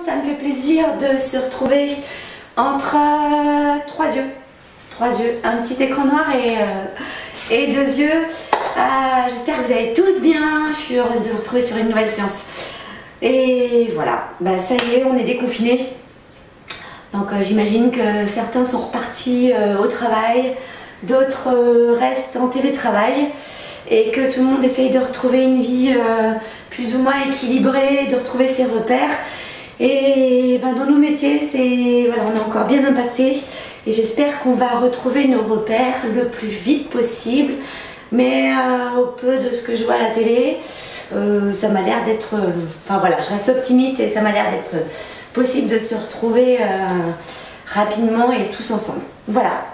ça me fait plaisir de se retrouver entre trois yeux, un petit écran noir et deux yeux. J'espère que vous allez tous bien, je suis heureuse de vous retrouver sur une nouvelle séance. Et voilà, bah ça y est, on est déconfinés. Donc j'imagine que certains sont repartis au travail, d'autres restent en télétravail et que tout le monde essaye de retrouver une vie plus ou moins équilibrée, de retrouver ses repères. Et ben, dans nos métiers, voilà, on est encore bien impacté et j'espère qu'on va retrouver nos repères le plus vite possible. Mais au peu de ce que je vois à la télé, ça m'a l'air d'être... Enfin voilà, je reste optimiste et ça m'a l'air d'être possible de se retrouver rapidement et tous ensemble. Voilà.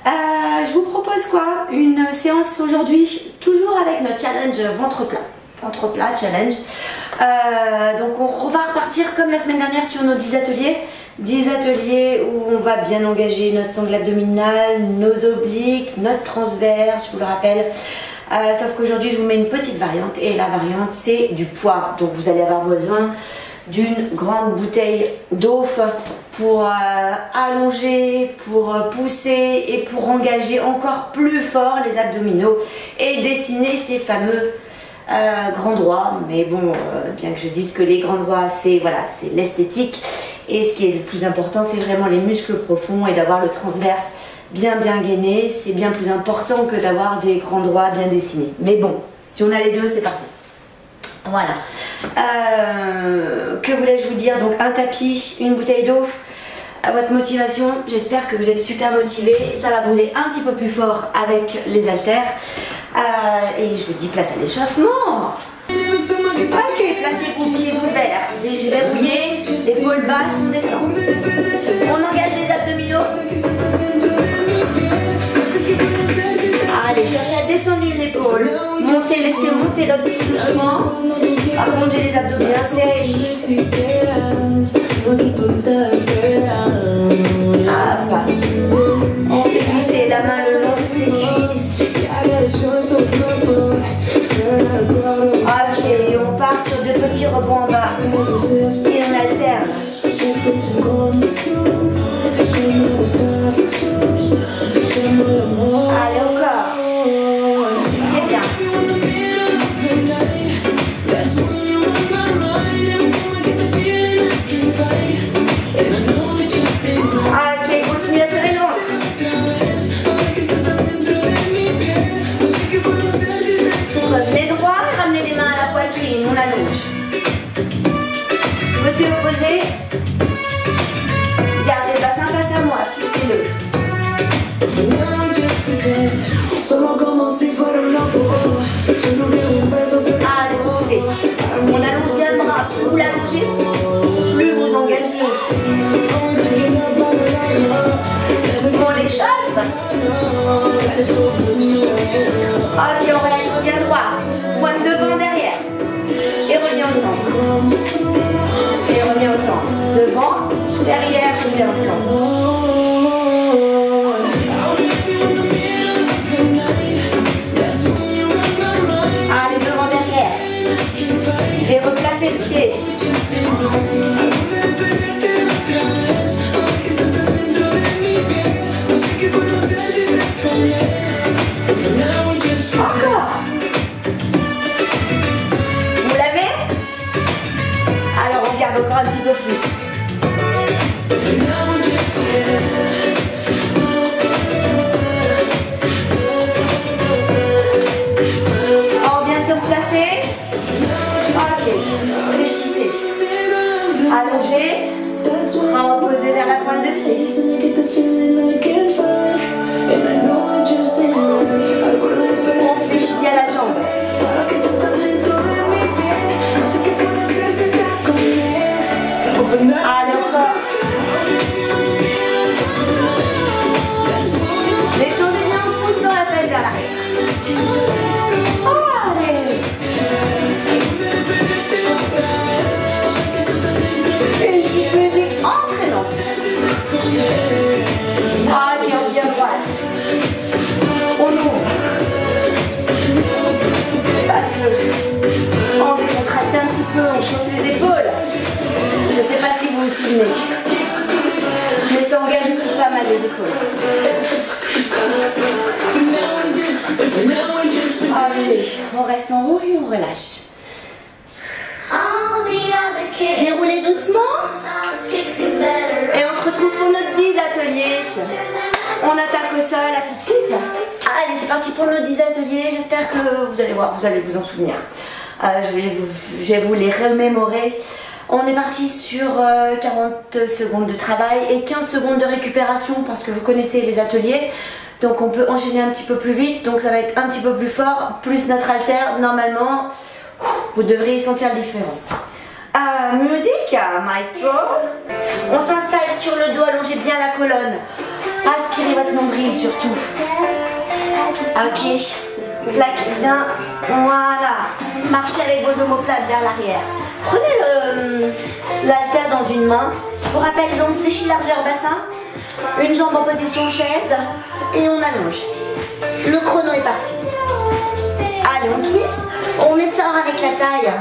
Je vous propose quoi? Une séance aujourd'hui, toujours avec notre challenge ventre plat. Ventre plat challenge. Donc on va repartir comme la semaine dernière sur nos 10 ateliers. 10 ateliers où on va bien engager notre sangle abdominale, nos obliques, notre transverse, je vous le rappelle. Sauf qu'aujourd'hui je vous mets une petite variante et la variante c'est du poids. Donc vous allez avoir besoin d'une grande bouteille d'eau pour allonger, pour pousser et pour engager encore plus fort les abdominaux et dessiner ces fameux grands droits. Mais bon, bien que je dise que les grands droits c'est voilà, c'est l'esthétique et ce qui est le plus important c'est vraiment les muscles profonds et d'avoir le transverse bien gainé. C'est bien plus important que d'avoir des grands droits bien dessinés. Mais bon, si on a les deux c'est parfait. Voilà. Que voulais-je vous dire? Donc un tapis, une bouteille d'eau, à votre motivation. J'espère que vous êtes super motivés. Ça va brûler un petit peu plus fort avec les haltères. Et je vous dis place à l'échauffement. Ok, placez vos pieds ouverts, déverrouillés, épaules basses, on descend. On engage les abdominaux. Allez, cherchez à descendre une épaule. Montez, laissez monter l'autre tout doucement. Par contre, j'ai les abdos bien serrés. On fait glisser la main le long des cuisses. Ok, on part sur deux petits rebonds en bas. Et on alterne. Allez, encore. Et bien. Ok, continuez à serrer le ventre. Revenez droit et ramenez les mains à la poitrine, on allonge. Côté opposé. Gardez le bassin face à moi, fixez-le. Allez, soufflez. On allonge bien le bras. Plus vous l'allongez, plus vous engagez. On l'échauffe. Ok, on relâche, revient droit. Pointe devant, derrière. Et reviens au centre. Et reviens au centre. Devant, derrière, reviens au centre. Allez, devant, derrière. Et replacez le pied. Encore. Vous l'avez? Alors on garde encore un petit peu plus. On vient se replacer. Ok, réfléchissez. Allongez. Bras opposés vers la pointe de pied. On fléchit bien la jambe. Allez, encore. Descendez bien en poussant la fesse vers l'arrière. Allez. Une petite musique entraînante. Ok, on vient droit. On ouvre. Parce que on décontracte un petit peu, on chauffe les épaules. Je ne sais pas si vous soutenez. Mais ça engage aussi pas mal les épaules. Allez, on reste en haut et on relâche. Déroulez doucement. Et on se retrouve pour nos 10 ateliers. On attaque au sol, à tout de suite. Allez, c'est parti pour nos 10 ateliers. J'espère que vous allez voir, vous allez vous en souvenir. Je vais vous les remémorer. On est parti sur 40 secondes de travail et 15 secondes de récupération parce que vous connaissez les ateliers. Donc on peut enchaîner un petit peu plus vite. Donc ça va être un petit peu plus fort. Plus notre haltère, normalement, vous devriez sentir la différence. Musique, maestro. On s'installe sur le dos, allongez bien la colonne. Aspirez votre nombril surtout. Ok, plaquez bien. Voilà. Marchez avec vos omoplates vers l'arrière. Prenez l'haltère dans une main. Je vous rappelle, jambes fléchies, largeur bassin. Une jambe en position chaise. Et on allonge. Le chrono est parti. Allez, on twist. On essore avec la taille.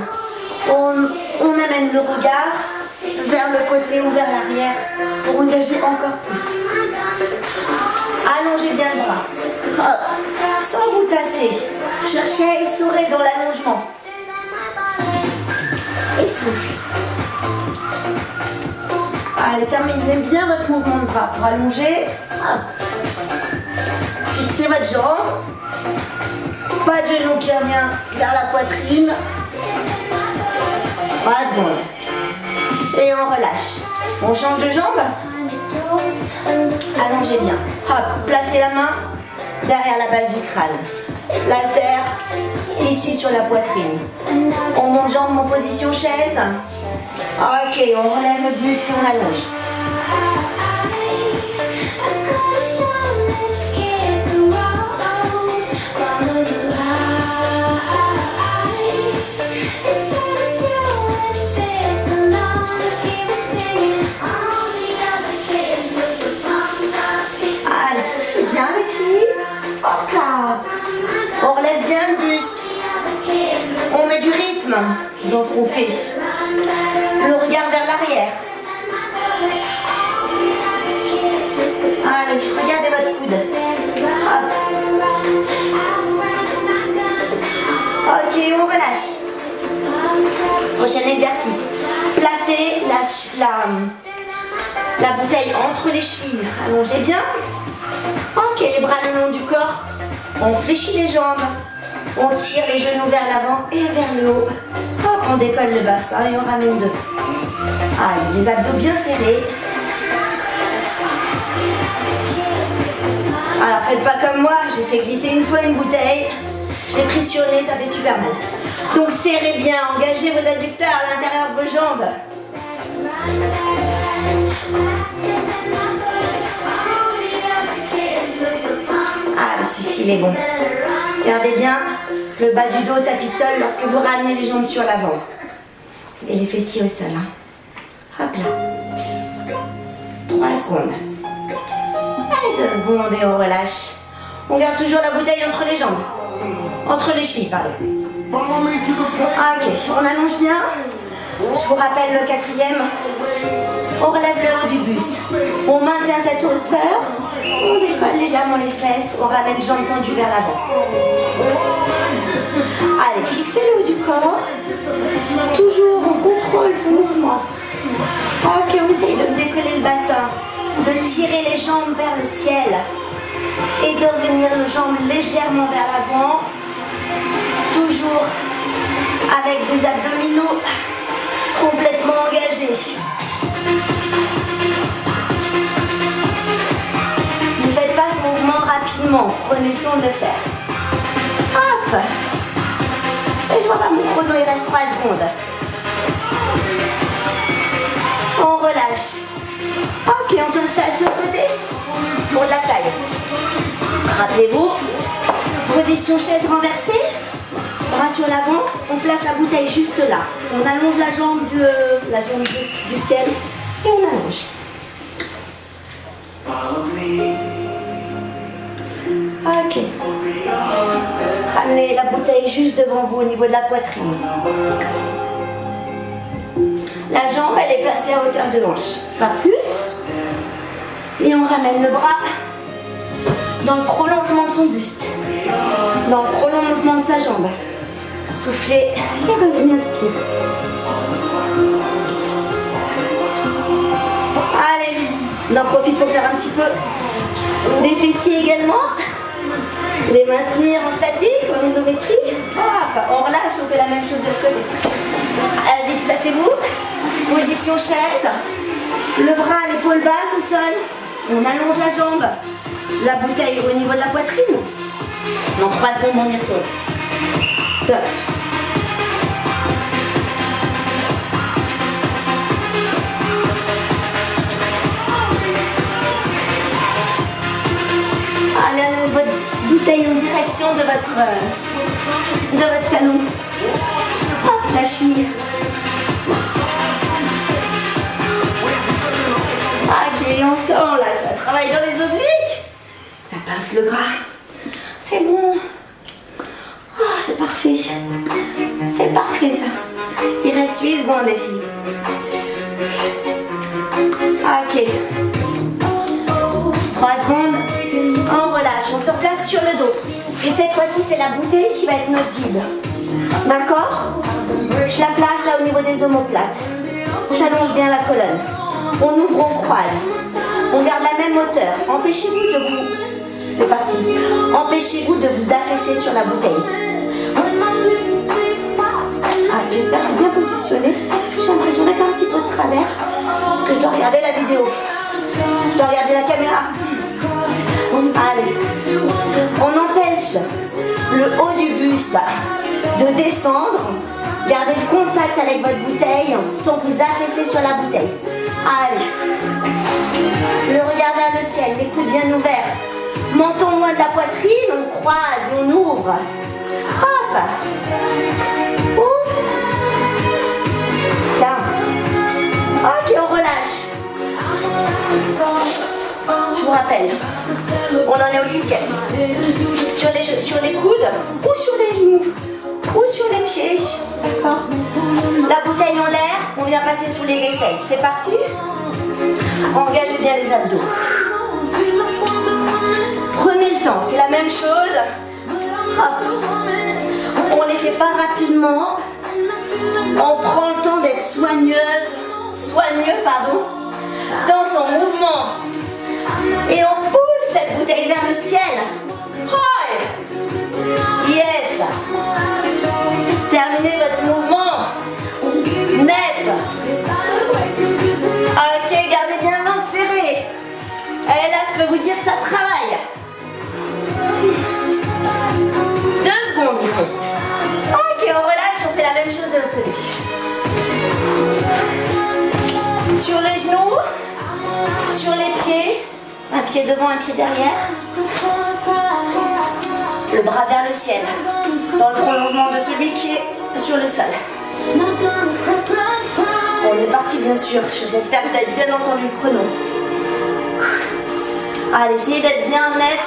On amène le regard vers le côté ou vers l'arrière pour engager encore plus. Allongez bien le bras. Hop. Sans vous tasser. Cherchez à essorer dans l'allongement. Et souffle. Allez, terminez bien votre mouvement de bras pour allonger. Hop. Fixez votre jambe. Pas de genou qui revient vers la poitrine. 3 secondes. Et on relâche. On change de jambe. Allongez bien. Hop, placez la main derrière la base du crâne. L'haltère ici sur la poitrine. On monte jambe en position chaise. Ok, on relève le buste et on allonge. On relève bien le buste. On met du rythme dans ce qu'on fait. Le regard vers l'arrière. Allez, regardez votre coude. Hop. Ok, on relâche. Prochain exercice. Placez la bouteille entre les chevilles. Allongez bien. Ok, les bras le long du corps. On fléchit les jambes. On tire les genoux vers l'avant et vers le haut. Hop, on décolle le bassin et on ramène deux. Allez, les abdos bien serrés. Alors, faites pas comme moi. J'ai fait glisser une fois une bouteille. Je l'ai pris sur le nez, ça fait super mal. Donc, serrez bien. Engagez vos adducteurs à l'intérieur de vos jambes. Ah, celui-ci, il est bon. Regardez bien le bas du dos, tapis de sol, lorsque vous ramenez les jambes sur l'avant. Et les fessiers au sol. Hein. Hop là. 3 secondes. Allez, 2 secondes et on relâche. On garde toujours la bouteille entre les jambes. Entre les chevilles, pardon. Ok, on allonge bien. Je vous rappelle le 4e. On relève le haut du buste. On maintient cette hauteur. On décolle légèrement les fesses. On ramène les jambes tendues vers l'avant. Allez, fixez le haut du corps. Toujours, on contrôle ce mouvement. Ok, on essaye de décoller le bassin. De tirer les jambes vers le ciel. Et de revenir les jambes légèrement vers l'avant. Toujours avec des abdominaux complètement engagés. Ne faites pas ce mouvement rapidement, prenez le temps de le faire. Hop! Et je vois pas mon chrono, il reste 3 secondes. On relâche. Ok, on s'installe sur le côté pour de la taille. Rappelez-vous, position chaise renversée, bras sur l'avant, on place la bouteille juste là. On allonge la jambe du ciel et on allonge. Ok. Ramenez la bouteille juste devant vous au niveau de la poitrine. La jambe, elle est placée à hauteur de hanche, pas plus. Et on ramène le bras dans le prolongement de son buste, dans le prolongement de sa jambe. Soufflez et revenez au pied. Allez, on en profite pour faire un petit peu des fessiers également. Les maintenir en statique, en isométrie. Hop, on relâche, on fait la même chose de l'autre côté. Allez, vite, placez-vous. Position chaise. Le bras à l'épaule basse au sol. On allonge la jambe. La bouteille au niveau de la poitrine. Dans 3 secondes, on y retourne. Top. Allez, votre bouteille en direction de votre talon. Hop, la cheville. Ok, on sent là, ça travaille dans les obliques. Ça pince le gras. C'est bon. Oh, c'est parfait. C'est parfait ça. Il reste 8 secondes les filles. Ok. 3 secondes. On relâche, on se replace sur le dos. Et cette fois-ci, c'est la bouteille qui va être notre guide. D'accord? Je la place là au niveau des omoplates. J'allonge bien la colonne. On ouvre, on croise. On garde la même hauteur. Empêchez-vous de vous... C'est parti. Empêchez-vous de vous affaisser sur la bouteille. Ah, j'espère que je suis bien positionnée. J'ai l'impression d'être un petit peu de travers. Parce que je dois regarder la vidéo. Je dois regarder la caméra. Allez. On empêche le haut du buste de descendre. Gardez le contact avec votre bouteille sans vous affaisser sur la bouteille. Allez. Le regard vers le ciel, les coudes bien ouverts. Menton loin de la poitrine, on croise et on ouvre. Hop. Ouf. Tiens. Ok, on relâche. Je vous rappelle, on en est au 7e. Sur les coudes ou sur les genoux ou sur les pieds. D'accord. La bouteille en l'air, on vient passer sous les aisselles. C'est parti. Engagez bien les abdos. Prenez le temps, c'est la même chose. Hop. On ne les fait pas rapidement. On prend le temps d'être soigneux, dans son mouvement. Et on pousse cette bouteille vers le ciel. Yes. Terminez votre mouvement. Net. Ok, gardez bien la main serrée. Et là, je peux vous dire que ça travaille. 2 secondes, il reste. Ok, on relâche, on fait la même chose de l'autre côté. Sur les genoux, sur les pieds, un pied devant, un pied derrière. Le bras vers le ciel, dans le prolongement de celui qui est sur le sol. On est parti bien sûr, j'espère que vous avez bien entendu le chrono. Allez, essayez d'être bien net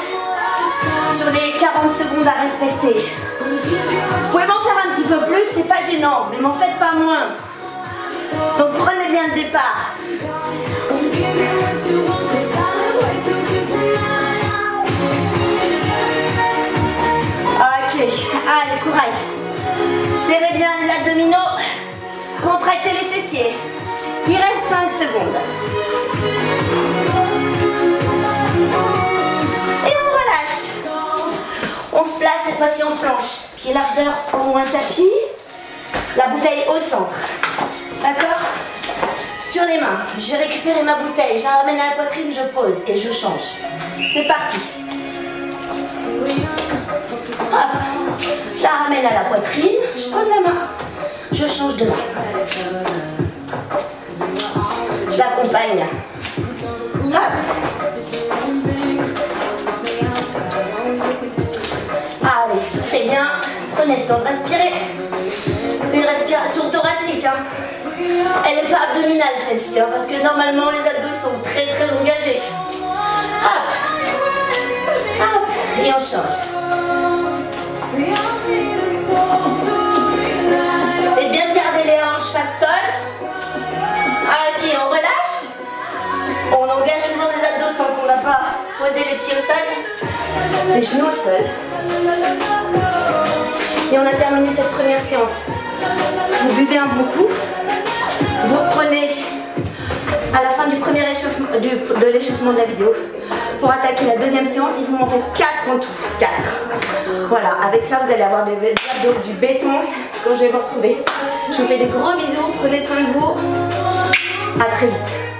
sur les 40 secondes à respecter. Vous pouvez m'en faire un petit peu plus, c'est pas gênant, mais m'en faites pas moins. Donc prenez bien le départ. Ok, allez, courage. Serrez bien les abdominaux. Contractez les fessiers. Il reste 5 secondes. Et on relâche. On se place cette fois-ci en planche. Pied largeur ou un tapis. La bouteille au centre. D'accord? Sur les mains, je vais récupérer ma bouteille. Je la ramène à la poitrine, je pose et je change. C'est parti. Hop. Je la ramène à la poitrine. Je pose la main. Je change de main. Je l'accompagne. Hop. Allez, soufflez bien. Prenez le temps de respirer. Une respiration thoracique. Hein. Elle n'est pas abdominale celle-ci, hein, parce que normalement les abdos sont très engagés. Hop. Hop. Et on change. C'est bien de garder les hanches face sol. Posez les pieds au sol, les genoux au sol. Et on a terminé cette première séance. Vous buvez un bon coup. Vous reprenez à la fin du premier échauffement, de l'échauffement de la vidéo pour attaquer la deuxième séance et vous en faites 4 en tout. 4. Voilà, avec ça vous allez avoir des abdos du béton quand je vais vous retrouver. Je vous fais des gros bisous, prenez soin de vous. À très vite.